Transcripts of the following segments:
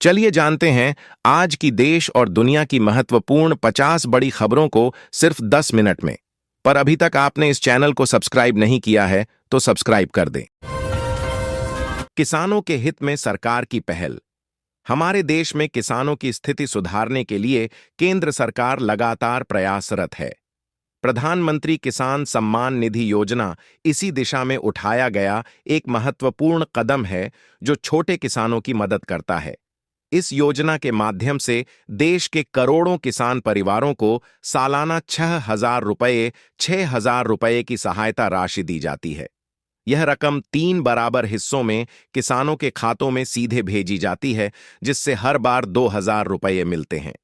चलिए जानते हैं आज की देश और दुनिया की महत्वपूर्ण 50 बड़ी खबरों को सिर्फ 10 मिनट में। पर अभी तक आपने इस चैनल को सब्सक्राइब नहीं किया है तो सब्सक्राइब कर दें। किसानों के हित में सरकार की पहल। हमारे देश में किसानों की स्थिति सुधारने के लिए केंद्र सरकार लगातार प्रयासरत है। प्रधानमंत्री किसान सम्मान निधि योजना इसी दिशा में उठाया गया एक महत्वपूर्ण कदम है जो छोटे किसानों की मदद करता है। इस योजना के माध्यम से देश के करोड़ों किसान परिवारों को सालाना 6,000 रुपये की सहायता राशि दी जाती है। यह रकम 3 बराबर हिस्सों में किसानों के खातों में सीधे भेजी जाती है, जिससे हर बार 2,000 रुपये मिलते हैं।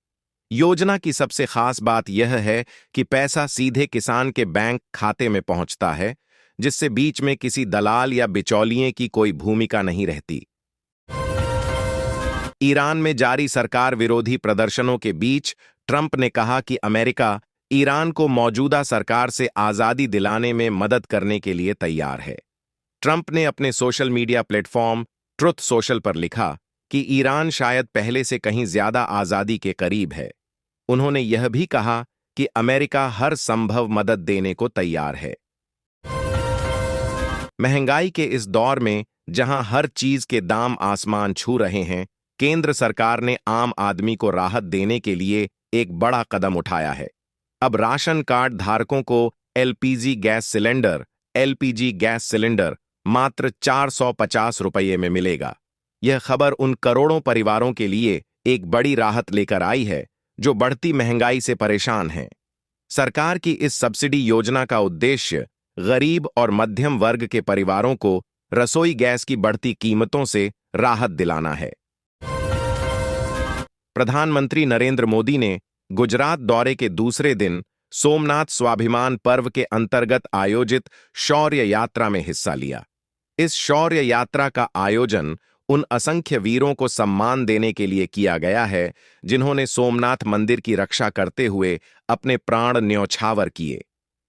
योजना की सबसे खास बात यह है कि पैसा सीधे किसान के बैंक खाते में पहुंचता है, जिससे बीच में किसी दलाल या बिचौलिए की कोई भूमिका नहीं रहती। ईरान में जारी सरकार विरोधी प्रदर्शनों के बीच ट्रंप ने कहा कि अमेरिका ईरान को मौजूदा सरकार से आजादी दिलाने में मदद करने के लिए तैयार है। ट्रंप ने अपने social media platform truth social पर लिखा कि ईरान शायद पहले से कहीं ज्यादा आजादी के करीब है। उन्होंने यह भी कहा कि अमेरिका हर संभव मदद देने को तैयार है। महंगाई के इस दौर में जहां हर चीज के दाम आसमान छू रहे हैं, केंद्र सरकार ने आम आदमी को राहत देने के लिए एक बड़ा कदम उठाया है। अब राशन कार्ड धारकों को एलपीजी गैस सिलेंडर मात्र 450 रुपये में मिलेगा। यह खबर उन करोड़ों परिवारों के लिए एक बड़ी राहत लेकर आई है जो बढ़ती महंगाई से परेशान हैं। सरकार की इस सब्सिडी योजना का उद्देश्य गरीब और मध्यम वर्ग के परिवारों को रसोई गैस की बढ़ती कीमतों से राहत दिलाना है। प्रधानमंत्री नरेंद्र मोदी ने गुजरात दौरे के दूसरे दिन सोमनाथ स्वाभिमान पर्व के अंतर्गत आयोजित शौर्य यात्रा में हिस्सा लिया। इस शौर्य यात्रा का आयोजन उन असंख्य वीरों को सम्मान देने के लिए किया गया है जिन्होंने सोमनाथ मंदिर की रक्षा करते हुए अपने प्राण न्यौछावर किए।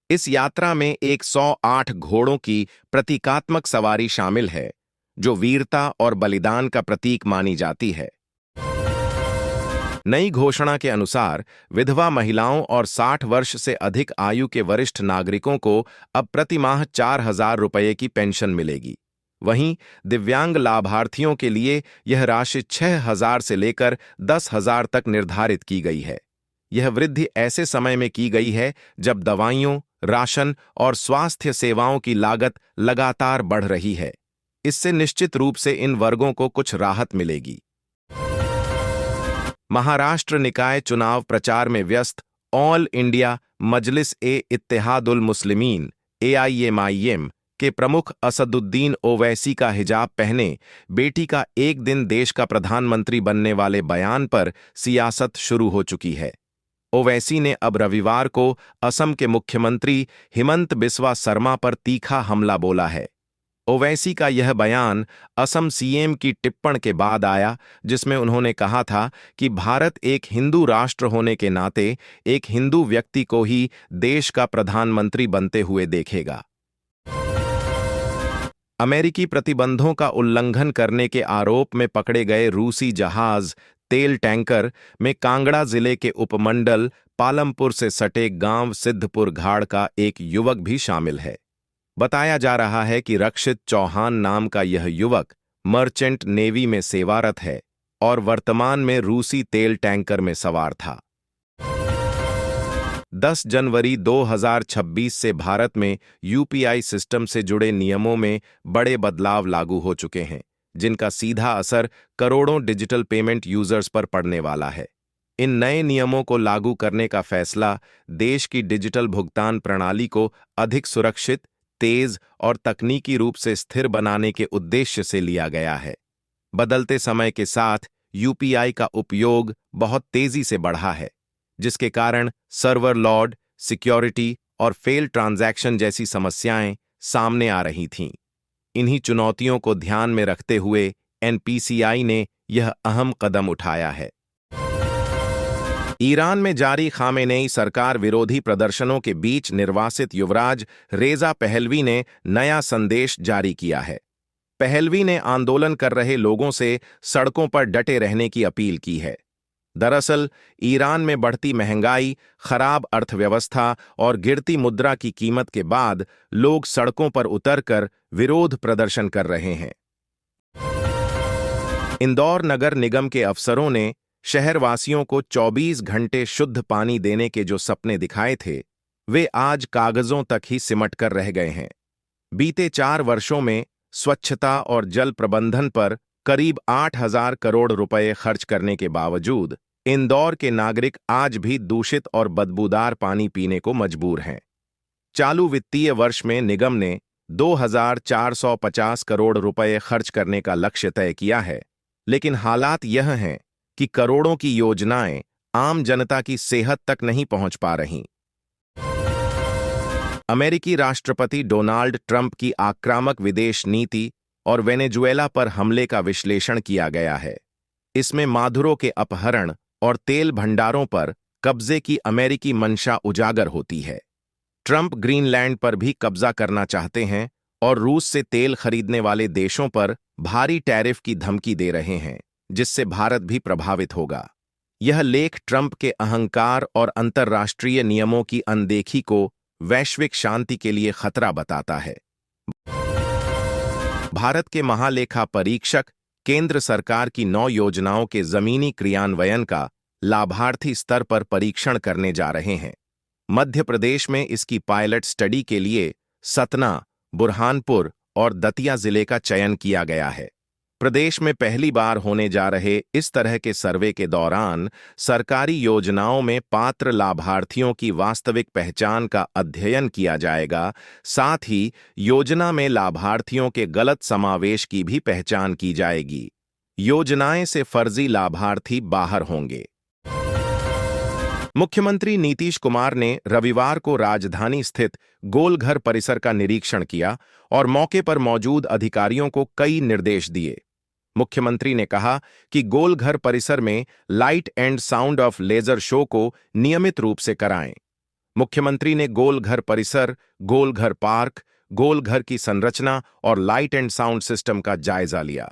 इस यात्रा में 108 घोड़ों की प्रतीकात्मक सवारी शामिल है, जो वीरता और बलिदान का प्रतीक मानी जाती है। नई घोषणा के अनुसार विधवा महिलाओं और 60 वर्ष से अधिक आयु के वरिष्ठ नागरिकों को अब प्रति माह 4,000 रुपये की पेंशन मिलेगी। वहीं दिव्यांग लाभार्थियों के लिए यह राशि 6,000 से लेकर 10,000 तक निर्धारित की गई है। यह वृद्धि ऐसे समय में की गई है जब दवाइयों, राशन और स्वास्थ्य सेवाओं की लागत लगातार बढ़ रही है। इससे निश्चित रूप से इन वर्गों को कुछ राहत मिलेगी। महाराष्ट्र निकाय चुनाव प्रचार में व्यस्त ऑल इंडिया मजलिस-ए-इत्तेहादुल मुस्लिमीन AIMIM के प्रमुख असदुद्दीन ओवैसी का हिजाब पहने बेटी का एक दिन देश का प्रधानमंत्री बनने वाले बयान पर सियासत शुरू हो चुकी है। ओवैसी ने अब रविवार को असम के मुख्यमंत्री हिमंत बिस्वा शर्मा पर तीखा हमला बोला है। ओवैसी का यह बयान असम CM की टिप्पणी के बाद आया, जिसमें उन्होंने कहा था कि भारत एक हिंदू राष्ट्र होने के नाते एक हिंदू व्यक्ति को ही देश का प्रधानमंत्री बनते हुए देखेगा। अमेरिकी प्रतिबंधों का उल्लंघन करने के आरोप में पकड़े गए रूसी जहाज तेल टैंकर में कांगड़ा जिले के उपमंडल पालमपुर से सटे गांव सिद्धपुर घाड़ का एक युवक भी शामिल है। बताया जा रहा है कि रक्षित चौहान नाम का यह युवक मर्चेंट नेवी में सेवारत है और वर्तमान में रूसी तेल टैंकर में सवार था। 10 जनवरी 2026 से भारत में UPI सिस्टम से जुड़े नियमों में बड़े बदलाव लागू हो चुके हैं, जिनका सीधा असर करोड़ों डिजिटल पेमेंट यूजर्स पर पड़ने वाला है। इन नए नियमों को लागू करने का फैसला देश की डिजिटल भुगतान प्रणाली को अधिक सुरक्षित, तेज और तकनीकी रूप से स्थिर बनाने के उद्देश्य से लिया गया है। बदलते समय के साथ UPI का उपयोग बहुत तेजी से बढ़ा है, जिसके कारण सर्वर लोड, सिक्योरिटी और फेल ट्रांजैक्शन जैसी समस्याएं सामने आ रही थीं। इन्हीं चुनौतियों को ध्यान में रखते हुए NPCI ने यह अहम कदम उठाया है। ईरान में जारी खामेनेई सरकार विरोधी प्रदर्शनों के बीच निर्वासित युवराज रेजा पहलवी ने नया संदेश जारी किया है। पहलवी ने आंदोलन कर रहे लोगों से सड़कों पर डटे रहने की अपील की है। दरअसल ईरान में बढ़ती महंगाई, खराब अर्थव्यवस्था और गिरती मुद्रा की कीमत के बाद लोग सड़कों पर उतरकर विरोध प्रदर्शन कर रहे हैं। इंदौर नगर निगम के अफसरों ने शहरवासियों को 24 घंटे शुद्ध पानी देने के जो सपने दिखाए थे, वे आज कागजों तक ही सिमट कर रह गए हैं। बीते 4 वर्षों में स्वच्छता और जल प्रबंधन पर करीब 8,000 करोड़ रुपए खर्च करने के बावजूद इंदौर के नागरिक आज भी दूषित और बदबूदार पानी पीने को मजबूर हैं। चालू वित्तीय वर्ष में निगम ने 2,450 करोड़ रुपए खर्च करने का लक्ष्य तय किया है, लेकिन हालात यह हैं कि करोड़ों की योजनाएं आम जनता की सेहत तक नहीं पहुंच पा रहीं। अमेरिकी राष्ट्रपति डोनाल्ड ट्रंप की आक्रामक विदेश नीति और वेनेजुएला पर हमले का विश्लेषण किया गया है। इसमें मादुरो के अपहरण और तेल भंडारों पर कब्जे की अमेरिकी मंशा उजागर होती है। ट्रंप ग्रीनलैंड पर भी कब्जा करना चाहते हैं और रूस से तेल खरीदने वाले देशों पर भारी टैरिफ की धमकी दे रहे हैं, जिससे भारत भी प्रभावित होगा। यह लेख ट्रंप के अहंकार और अंतर्राष्ट्रीय नियमों की अनदेखी को वैश्विक शांति के लिए खतरा बताता है। भारत के महालेखा परीक्षक केंद्र सरकार की 9 योजनाओं के जमीनी क्रियान्वयन का लाभार्थी स्तर पर परीक्षण करने जा रहे हैं। मध्य प्रदेश में इसकी पायलट स्टडी के लिए सतना, बुरहानपुर और दतिया जिले का चयन किया गया है। प्रदेश में पहली बार होने जा रहे इस तरह के सर्वे के दौरान सरकारी योजनाओं में पात्र लाभार्थियों की वास्तविक पहचान का अध्ययन किया जाएगा। साथ ही योजना में लाभार्थियों के गलत समावेश की भी पहचान की जाएगी। योजनाएं से फर्जी लाभार्थी बाहर होंगे। मुख्यमंत्री नीतीश कुमार ने रविवार को राजधानी स्थित गोलघर परिसर का निरीक्षण किया और मौके पर मौजूद अधिकारियों को कई निर्देश दिए। मुख्यमंत्री ने कहा कि गोलघर परिसर में light and sound of laser show को नियमित रूप से कराएं। मुख्यमंत्री ने गोलघर परिसर, गोलघर पार्क, गोलघर की संरचना और लाइट एंड साउंड सिस्टम का जायजा लिया।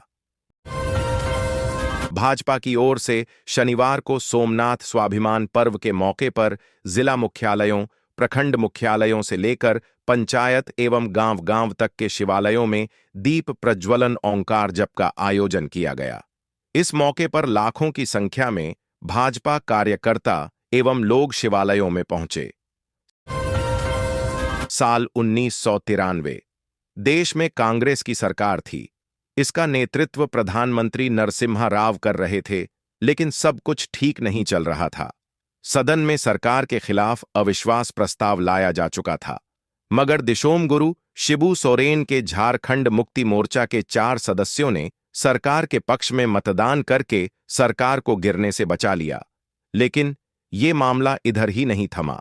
भाजपा की ओर से शनिवार को सोमनाथ स्वाभिमान पर्व के मौके पर जिला मुख्यालयों, प्रखंड मुख्यालयों से लेकर पंचायत एवं गांव-गांव तक के शिवालयों में दीप प्रज्वलन ओंकार जप का आयोजन किया गया। इस मौके पर लाखों की संख्या में भाजपा कार्यकर्ता एवं लोग शिवालयों में पहुंचे। साल 1993 देश में कांग्रेस की सरकार थी। इसका नेतृत्व प्रधानमंत्री नरसिम्हा राव कर रहे थे, लेकिन सब कुछ ठीक नहीं चल रहा था। सदन में सरकार के खिलाफ अविश्वास प्रस्ताव लाया जा चुका था, मगर दिशोम गुरु शिबू सोरेन के झारखंड मुक्ति मोर्चा के 4 सदस्यों ने सरकार के पक्ष में मतदान करके सरकार को गिरने से बचा लिया। लेकिन ये मामला इधर ही नहीं थमा।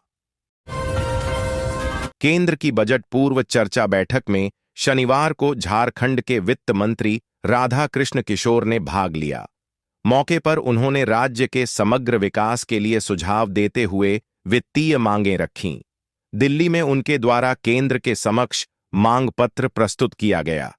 केंद्र की बजट पूर्व चर्चा बैठक में शनिवार को झारखंड के वित्त मंत्री राधाकृष्ण किशोर ने भाग लिया। मौके पर उन्होंने राज्य के समग्र विकास के लिए सुझाव देते हुए वित्तीय मांगें रखीं। दिल्ली में उनके द्वारा केंद्र के समक्ष मांग पत्र प्रस्तुत किया गया।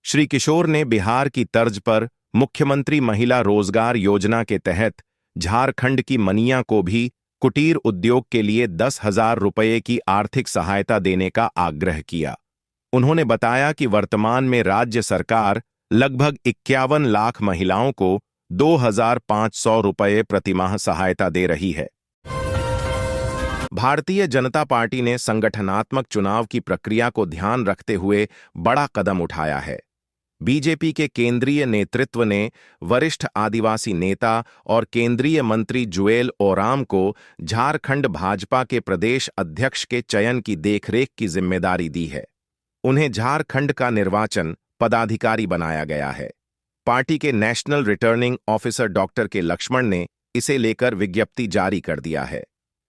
श्री किशोर ने बिहार की तर्ज पर मुख्यमंत्री महिला रोजगार योजना के तहत झारखंड की मनिया को भी कुटीर उद्योग के लिए 10,000 रुपये की आर्थिक सहायता देने का आग्रह किया। उन्होंने बताया कि वर्तमान में राज्य सरकार लगभग 51 लाख महिलाओं को 2,500 रुपये प्रतिमाह सहायता दे रही है। भारतीय जनता पार्टी ने संगठनात्मक चुनाव की प्रक्रिया को ध्यान रखते हुए बड़ा कदम उठाया है। बीजेपी के केंद्रीय नेतृत्व ने वरिष्ठ आदिवासी नेता और केंद्रीय मंत्री जुएल ओराम को झारखंड भाजपा के प्रदेश अध्यक्ष के चयन की देखरेख की जिम्मेदारी दी है। उन्हें झारखंड का निर्वाचन पदाधिकारी बनाया गया है। पार्टी के नेशनल रिटर्निंग ऑफिसर डॉक्टर के लक्ष्मण ने इसे लेकर विज्ञप्ति जारी कर दिया है।